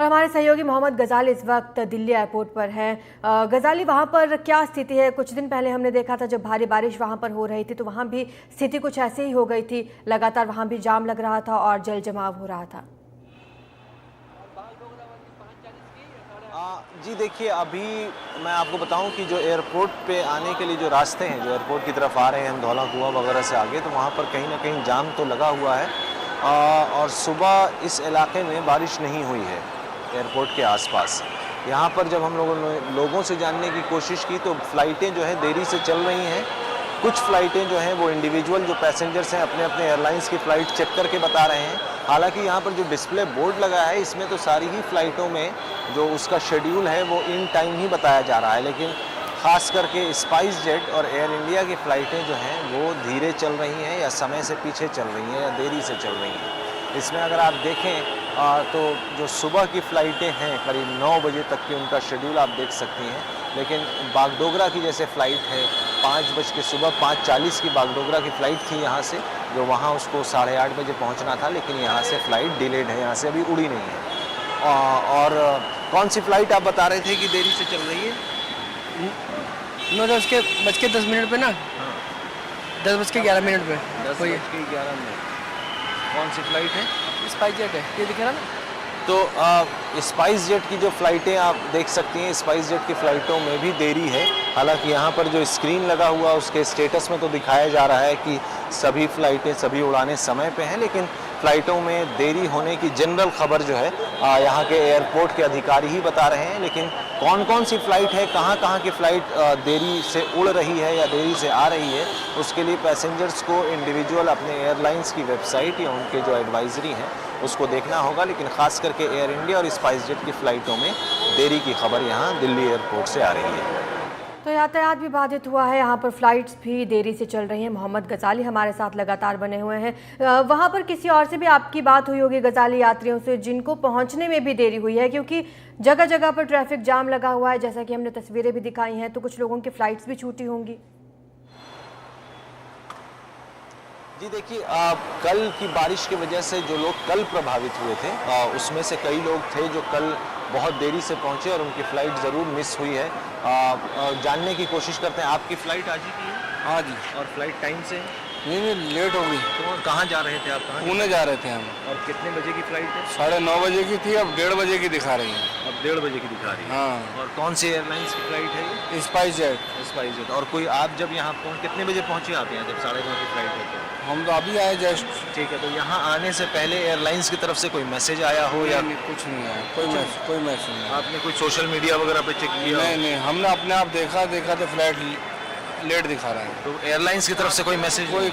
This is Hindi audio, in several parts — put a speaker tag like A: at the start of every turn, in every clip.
A: और हमारे सहयोगी मोहम्मद गजाली इस वक्त दिल्ली एयरपोर्ट पर हैं। गजाली, वहाँ पर क्या स्थिति है? कुछ दिन पहले हमने देखा था जब भारी बारिश वहाँ पर हो रही थी तो वहाँ भी स्थिति कुछ ऐसे ही हो गई थी, लगातार वहाँ भी जाम लग रहा था और जल जमाव हो रहा था।
B: जी देखिए, अभी मैं आपको बताऊं कि जो एयरपोर्ट पे आने के लिए जो रास्ते हैं, जो एयरपोर्ट की तरफ आ रहे हैं हम धौला कुआं वगैरह से आगे, तो वहाँ पर कहीं ना कहीं जाम तो लगा हुआ है। और सुबह इस इलाके में बारिश नहीं हुई है एयरपोर्ट के आसपास। यहाँ पर जब हम लोगों से जानने की कोशिश की तो फ़्लाइटें जो है देरी से चल रही हैं। कुछ फ़्लाइटें जो हैं वो इंडिविजुअल जो पैसेंजर्स हैं अपने अपने एयरलाइंस की फ़्लाइट चेक करके बता रहे हैं। हालांकि यहाँ पर जो डिस्प्ले बोर्ड लगा है इसमें तो सारी ही फ़्लाइटों में जो उसका शेड्यूल है वो इन टाइम ही बताया जा रहा है, लेकिन ख़ास करके स्पाइस जेट और एयर इंडिया की फ़्लाइटें जो हैं वो धीरे चल रही हैं या समय से पीछे चल रही हैं या देरी से चल रही हैं। इसमें अगर आप देखें तो जो सुबह की फ़्लाइटें हैं करीब 9 बजे तक की उनका शेड्यूल आप देख सकती हैं, लेकिन बागडोगरा की जैसे फ़्लाइट है 5:40 की बागडोगरा की फ़्लाइट थी यहाँ से, जो वहाँ उसको 8:30 बजे पहुँचना था, लेकिन यहाँ से फ़्लाइट डिलेड है, यहाँ से अभी उड़ी नहीं है। और कौन सी फ़्लाइट आप बता रहे थे कि देरी से चल रही है?
C: 9:10 पे ना, 10:11 पे।
B: 10:11 कौन सी फ़्लाइट है?
C: स्पाइस जेट है, ये दिख रहा ना।
B: तो स्पाइस जेट की जो फ़्लाइटें आप देख सकती हैं, स्पाइस जेट की फ़्लाइटों में भी देरी है। हालांकि यहाँ पर जो स्क्रीन लगा हुआ उसके स्टेटस में तो दिखाया जा रहा है कि सभी फ़्लाइटें सभी उड़ानें समय पे हैं, लेकिन फ़्लाइटों में देरी होने की जनरल खबर जो है यहाँ के एयरपोर्ट के अधिकारी ही बता रहे हैं। लेकिन कौन कौन सी फ़्लाइट है, कहाँ की फ़्लाइट देरी से उड़ रही है या देरी से आ रही है, उसके लिए पैसेंजर्स को इंडिविजुअल अपने एयरलाइंस की वेबसाइट या उनके जो एडवाइजरी हैं उसको देखना होगा। लेकिन ख़ास करके एयर इंडिया और स्पाइस जेट की फ़्लाइटों में देरी की खबर यहाँ दिल्ली एयरपोर्ट से आ रही है।
A: तो यातायात भी बाधित हुआ है, यहाँ पर फ्लाइट्स भी देरी से चल रही हैं। मोहम्मद गजाली हमारे साथ लगातार बने हुए हैं। वहाँ पर किसी और से भी आपकी बात हुई होगी गजाली, यात्रियों से जिनको पहुँचने में भी देरी हुई है, क्योंकि जगह जगह पर ट्रैफिक जाम लगा हुआ है, जैसा कि हमने तस्वीरें भी दिखाई हैं, तो कुछ लोगों की फ़्लाइट्स भी छूटी होंगी।
B: जी देखिए, कल की बारिश की वजह से जो लोग कल प्रभावित हुए थे उसमें से कई लोग थे जो कल बहुत देरी से पहुंचे और उनकी फ़्लाइट ज़रूर मिस हुई है। जानने की कोशिश करते हैं, आपकी फ़्लाइट आज ही की है?
D: हाँ जी।
B: और फ्लाइट टाइम से?
D: नहीं, लेट हो गई।
B: तो कहाँ जा रहे थे आप?
D: पुणे जा रहे थे हम।
B: और कितने बजे की फ़्लाइट है?
D: 9:30 बजे की थी, अब 1:30 बजे की दिखा रही है।
B: अब 1:30 बजे की दिखा रही है।
D: हाँ।
B: और कौन सी एयरलाइंस की फ़्लाइट है ये?
D: Spice jet.
B: Spice jet. और कोई आप जब यहाँ कितने बजे पहुँचे आप यहाँ, जब 9:30 की फ़्लाइट है?
D: हम तो अभी आए जस्ट।
B: ठीक है, तो यहाँ आने से पहले एयरलाइंस की तरफ से कोई मैसेज आया हो या?
D: नहीं, कुछ नहीं आया, कोई मैसेज नहीं।
B: आपने कोई सोशल मीडिया वगैरह पे चेक किया?
D: नहीं, हमने अपने आप देखा तो फ्लाइट लेट दिखा रहा है।
B: तो एयरलाइंस की तरफ से कोई मैसेज?
D: कोई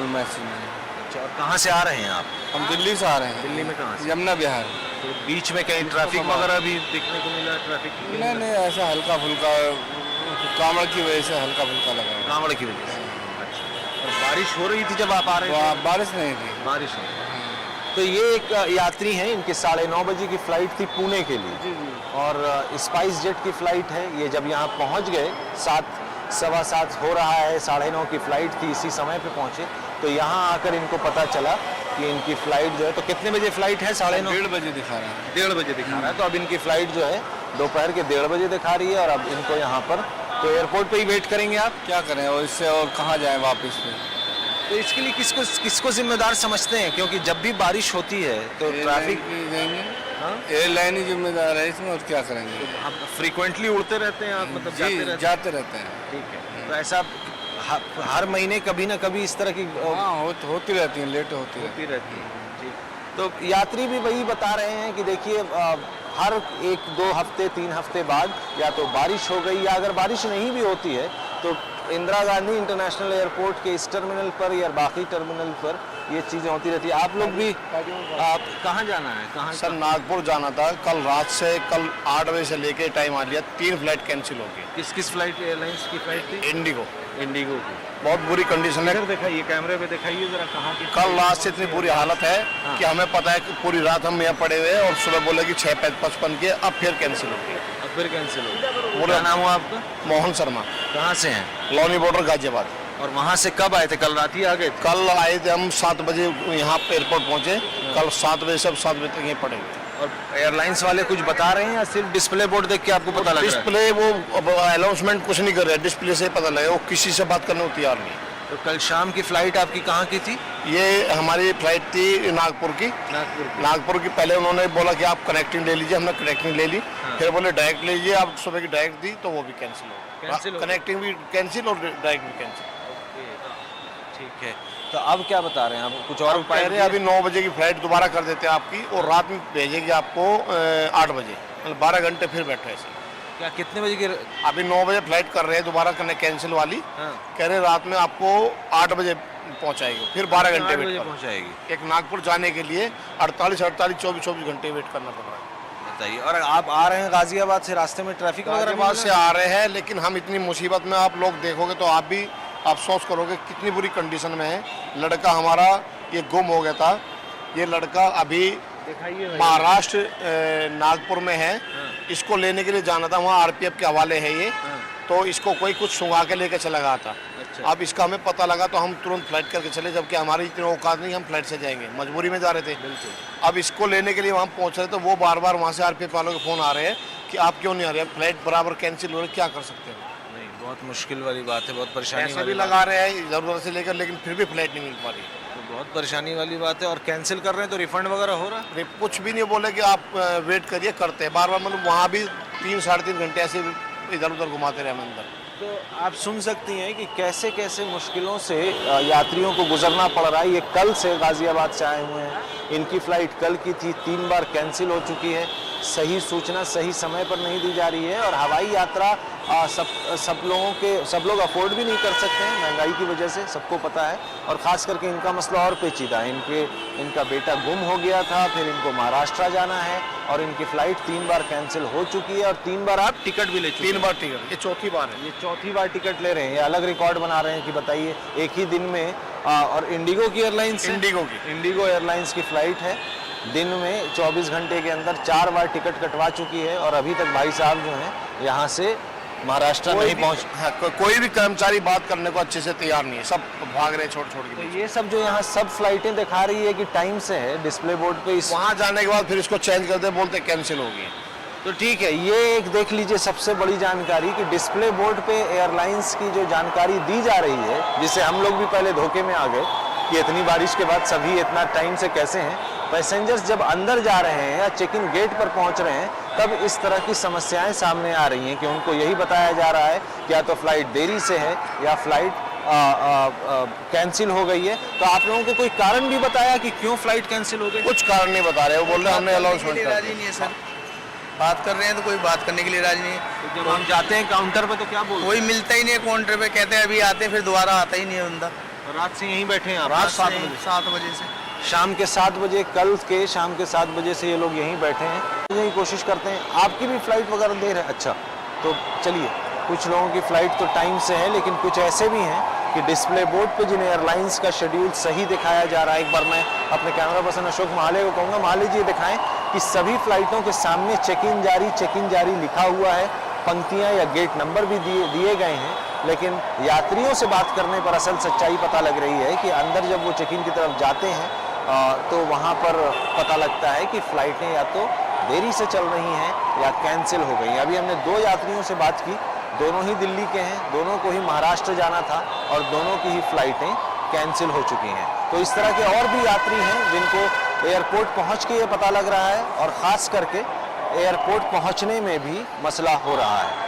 D: मैसेज नहीं।
B: अच्छा, और कहाँ से आ रहे हैं आप?
D: हम दिल्ली से आ रहे हैं।
B: दिल्ली में कहाँ से?
D: यमुना विहार।
B: तो बीच में कहीं ट्रैफिक वगैरह भी देखने को मिला? ट्रैफिक
D: नहीं, ऐसा हल्का फुल्का कांवड़ की वजह से हल्का फुल्का लगा।
B: कांवड़ की वजह से? अच्छा। और बारिश हो रही थी जब आप आ रहे थे?
D: बारिश नहीं थी।
B: बारिश नहीं। तो ये एक यात्री हैं, इनकी 9:30 बजे की फ़्लाइट थी पुणे के लिए।
D: जी।
B: और स्पाइस जेट की फ़्लाइट है, ये जब यहाँ पहुँच गए 7:15 हो रहा है, 9:30 की फ़्लाइट थी, इसी समय पे पहुँचे, तो यहाँ आकर इनको पता चला कि इनकी फ़्लाइट जो है, तो कितने बजे फ़्लाइट है? 9:30?
D: 1:30 बजे दिखा रहा है।
B: 1:30 बजे दिखा रहा है। तो अब इनकी फ़्लाइट जो है दोपहर के 1:30 बजे दिखा रही है और अब इनको यहाँ पर, तो एयरपोर्ट पे ही वेट करेंगे आप?
D: क्या करें और इससे, और कहाँ जाएं वापस में?
B: तो इसके लिए किसको जिम्मेदार समझते हैं? क्योंकि जब भी बारिश होती है तो ट्रैफिक
D: देंगे। एयरलाइन ही जिम्मेदार है इसमें, और क्या करेंगे?
B: तो आप फ्रीक्वेंटली उड़ते रहते हैं आप, मतलब
D: जाते रहते हैं।
B: ठीक है। तो ऐसा हर महीने कभी ना कभी इस तरह की
D: होती रहती है, लेट होती
B: रहती है। ठीक। तो यात्री भी वही बता रहे हैं कि देखिए, हर 1-2 हफ्ते 3 हफ्ते बाद या तो बारिश हो गई, या अगर बारिश नहीं भी होती है तो इंदिरा गांधी इंटरनेशनल एयरपोर्ट के इस टर्मिनल पर या बाकी टर्मिनल पर ये चीज़ें होती रहती है। आप लोग भी, आप कहाँ जाना है? कहाँ
E: सर? नागपुर जाना था। कल रात से, कल 8 बजे से लेके टाइम आ लिया, 3 फ्लाइट कैंसिल हो गई।
B: किस फ्लाइट, एयरलाइंस की फ्लाइट थी?
E: इंडिगो
B: की।
E: बहुत बुरी कंडीशन है।
B: दिखाइए, कैमरे पे दिखाइए जरा, कहाँ की?
E: कल रात से इतनी बुरी हालत है कि हमें पता है कि पूरी रात हम यहाँ पड़े हुए हैं और सुबह बोले कि 6:55 के, अब फिर कैंसिल हो गई।
B: अब फिर कैंसिल हो गई। क्या नाम हुआ आपका?
E: मोहन शर्मा।
B: कहाँ से हैं?
E: लौनी बॉर्डर गाजियाबाद।
B: और वहाँ से कब आए थे? कल रात ही आ गए थे?
E: कल आए थे हम 7 बजे यहाँ पे एयरपोर्ट पहुँचे। कल 7 बजे से 7 बजे तक यहीं पड़े हुए।
B: और एयरलाइंस वाले कुछ बता रहे हैं या सिर्फ डिस्प्ले बोर्ड देख के आपको पता लग रहा है?
E: डिस्प्ले वो अनाउंसमेंट कुछ नहीं कर रहे, डिस्प्ले से पता लगे, वो किसी से बात करने को तैयार नहीं।
B: तो कल शाम की फ्लाइट आपकी कहाँ की थी?
E: ये हमारी फ्लाइट थी नागपुर की। नागपुर की पहले उन्होंने बोला कि आप कनेक्टिंग ले लीजिए, हमने कनेक्टिंग ले ली। फिर बोले डायरेक्ट लीजिए, आप सुबह की डायरेक्ट दी तो वो भी कैंसिल हो गई, कनेक्टिंग भी कैंसिल और डायरेक्ट भी कैंसिल।
B: ठीक है, तो अब क्या बता रहे हैं आप? कुछ और
E: कह रहे हैं अभी 9 बजे की फ्लाइट दोबारा कर देते हैं आपकी, और रात में भेजेगी आपको 8 बजे, मतलब 12 घंटे फिर बैठे ऐसे।
B: क्या कितने बजे की?
E: अभी 9 बजे फ्लाइट कर रहे हैं दोबारा करने कैंसिल वाली। कह रहे रात में आपको 8 बजे पहुंचाएगी, फिर 12 घंटे वेट
B: पहुंचाएगी।
E: एक नागपुर जाने के लिए 24 घंटे वेट करना पड़ रहा है।
B: बताइए। और आप आ रहे हैं गाजियाबाद से, रास्ते में ट्रैफिक
E: गाजियाबाद से आ रहे हैं, लेकिन हम इतनी मुसीबत में, आप लोग देखोगे तो आप भी अफसोस करोगे कितनी बुरी कंडीशन में है। लड़का हमारा ये गुम हो गया था, ये लड़का अभी महाराष्ट्र नागपुर में है। इसको लेने के लिए जाना था, वहाँ आरपीएफ के हवाले है ये। तो इसको कोई कुछ सुंगा के लेकर चला गया था।
B: अच्छा।
E: अब इसका हमें पता लगा तो हम तुरंत फ्लाइट करके चले, जबकि हमारी इतनी औकात नहीं, हम फ्लाइट से जाएंगे, मजबूरी में जा रहे थे। अब इसको लेने के लिए वहाँ पहुँच रहे तो वो बार बार वहाँ से आरपीएफ वालों के फ़ोन आ रहे हैं कि आप क्यों नहीं आ रहे, अब फ्लाइट बराबर कैंसिल हो रही, क्या कर सकते हैं?
B: नहीं, बहुत मुश्किल वाली बात है, बहुत परेशानी
E: पैसे भी लगा रहे हैं ज़रूरत से लेकर, लेकिन फिर भी फ्लाइट नहीं मिल पा रही।
B: तो बहुत परेशानी वाली बात है। और कैंसिल कर रहे हैं तो रिफंड वगैरह हो रहा है?
E: कुछ भी नहीं बोले कि आप वेट करिए, करते हैं बार बार, मतलब वहाँ भी 3-3.5 घंटे ऐसे इधर उधर घुमाते रहे हम अंदर।
B: तो आप सुन सकती हैं कि कैसे कैसे मुश्किलों से यात्रियों को गुजरना पड़ रहा है। ये कल से गाजियाबाद से आए हुए हैं, इनकी फ़्लाइट कल की थी, 3 बार कैंसिल हो चुकी है, सही सूचना सही समय पर नहीं दी जा रही है। और हवाई यात्रा सब लोग अफोर्ड भी नहीं कर सकते हैं महंगाई की वजह से, सबको पता है। और ख़ास करके इनका मसला और पेचीदा है, इनका बेटा गुम हो गया था, फिर इनको महाराष्ट्र जाना है और इनकी फ़्लाइट 3 बार कैंसिल हो चुकी है। और 3 बार आप टिकट भी ले चुके हैं।
E: 3 बार टिकट, ये चौथी बार है।
B: ये चौथी बार टिकट ले रहे हैं, ये अलग रिकॉर्ड बना रहे हैं कि बताइए एक ही दिन में। और इंडिगो की एयरलाइंस, इंडिगो एयरलाइंस की फ़्लाइट है, दिन में 24 घंटे के अंदर 4 बार टिकट कटवा चुकी है। और अभी तक भाई साहब जो हैं यहाँ से महाराष्ट्र नहीं पहुँच।
E: हाँ, कोई भी कर्मचारी बात करने को अच्छे से तैयार नहीं है, सब भाग रहे छोड़ के।
B: तो ये सब जो यहाँ सब फ्लाइटें दिखा रही है कि टाइम से है डिस्प्ले बोर्ड पे, इस
E: वहाँ जाने के बाद फिर इसको चेंज करते बोलते कैंसिल हो गई।
B: तो ठीक है, ये एक देख लीजिए सबसे बड़ी जानकारी कि डिस्प्ले बोर्ड पे एयरलाइंस की जो जानकारी दी जा रही है, जिससे हम लोग भी पहले धोखे में आ गए कि इतनी बारिश के बाद सभी इतना टाइम से कैसे हैं। पैसेंजर्स जब अंदर जा रहे हैं या चेक इन गेट पर पहुंच रहे हैं तब इस तरह की समस्याएं सामने आ रही हैं कि उनको यही बताया जा रहा है कि या तो फ्लाइट देरी से है या फ्लाइट कैंसिल हो गई है। तो आप लोगों को कोई कारण भी बताया कि क्यों फ्लाइट कैंसिल हो गई?
E: कुछ कारण नहीं बता रहे, वो बोल रहे हैं हमने अनाउंसमेंट कर
C: राजी नहीं है सर, बात कर रहे हैं तो कोई बात करने के लिए राजी नहीं है।
B: तो जब हम जाते हैं काउंटर पे तो क्या बोलते हैं?
C: कोई मिलता ही नहीं है काउंटर पे, कहते हैं अभी आते हैं, फिर दोबारा आता ही नहीं है बंदा।
B: रात से यहीं बैठे हैं आप?
E: रात 7
C: बजे से
B: शाम के 7 बजे, कल के शाम के 7 बजे से ये लोग यहीं बैठे हैं, यही कोशिश करते हैं। आपकी भी फ्लाइट वगैरह देर है? अच्छा, तो चलिए, कुछ लोगों की फ़्लाइट तो टाइम से है, लेकिन कुछ ऐसे भी हैं कि डिस्प्ले बोर्ड पे जिन एयरलाइंस का शेड्यूल सही दिखाया जा रहा है। एक बार मैं अपने कैमरा पर्सन अशोक महाले को कहूँगा, महाले जी दिखाएं कि सभी फ्लाइटों के सामने चेक इन जारी लिखा हुआ है, पंक्तियाँ या गेट नंबर भी दिए गए हैं। लेकिन यात्रियों से बात करने पर असल सच्चाई पता लग रही है कि अंदर जब वो चेक इन की तरफ जाते हैं तो वहाँ पर पता लगता है कि फ़्लाइटें या तो देरी से चल रही हैं या कैंसिल हो गई हैं। अभी हमने 2 यात्रियों से बात की, दोनों ही दिल्ली के हैं, दोनों को ही महाराष्ट्र जाना था और दोनों की ही फ़्लाइटें कैंसिल हो चुकी हैं। तो इस तरह के और भी यात्री हैं जिनको एयरपोर्ट पहुँच के ये पता लग रहा है, और ख़ास करके एयरपोर्ट पहुँचने में भी मसला हो रहा है।